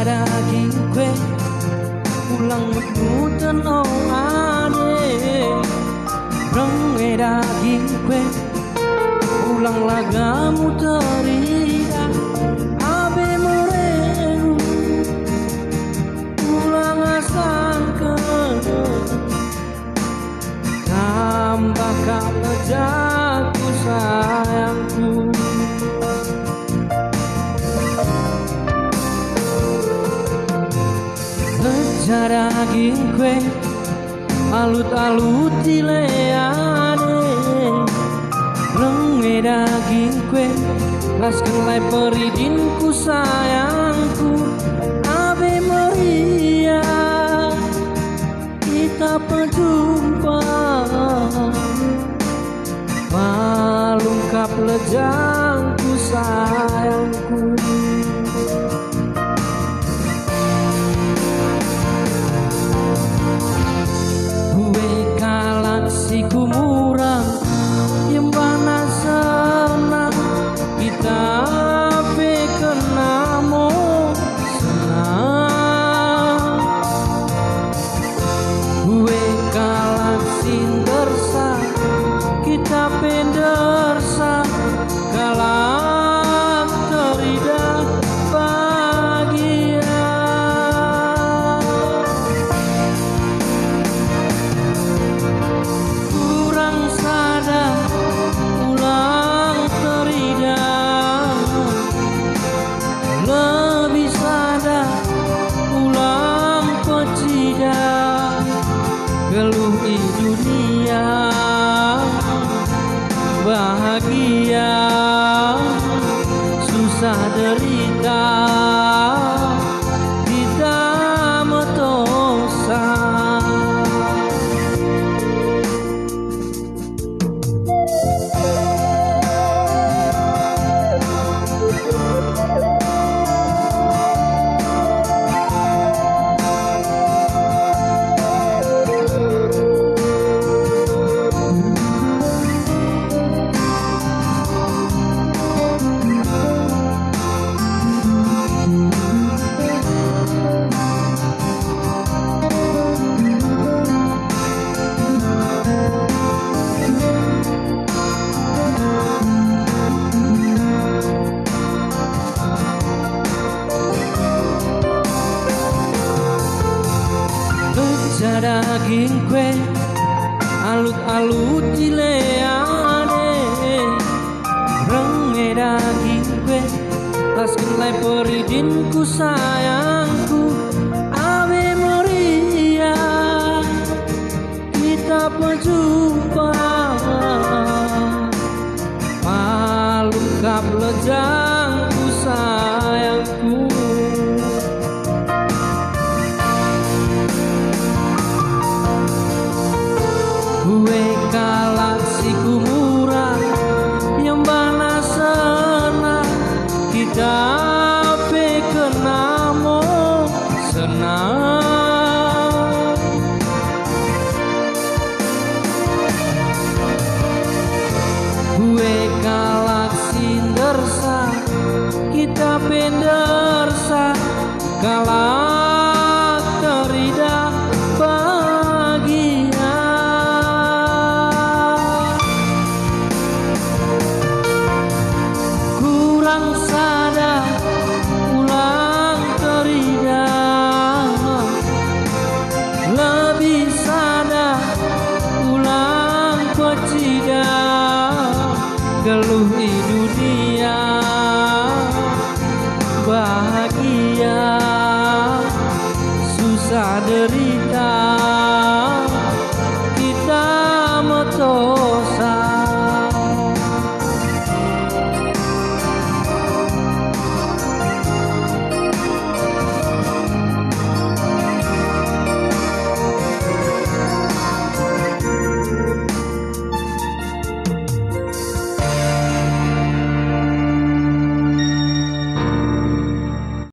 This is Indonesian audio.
Daging kue ulang mutan ong ade Renge daging kue ulang lagamu terida Abe mereu ulang asangke Tambah kapejaku sayangku Daging kue alut-alut dileane Renge daging kue laskan lai peridinku sayangku Ave Maria kita berjumpa Malungkap lejangku sayangku Siku murang yang bana senang kita pekenamo senang gue kalah sindersa kita pendersa kalah teridah bahagia Geluh di dunia bahagia susah derita kita metosa Daging kue alut-alut dileane Renge daging kue laskan lai peridinku sayangku Ave Maria kita berjumpa Malungkap lejangku sayangku Gue kalah siku murah yang bana senang kita pekenamo senang Gue kalah sindersa kita pendersa kalah teridah bahagia kurang sadar ulang teridah lebih sadar ulang pecidah geluh di dunia bahagia susah derita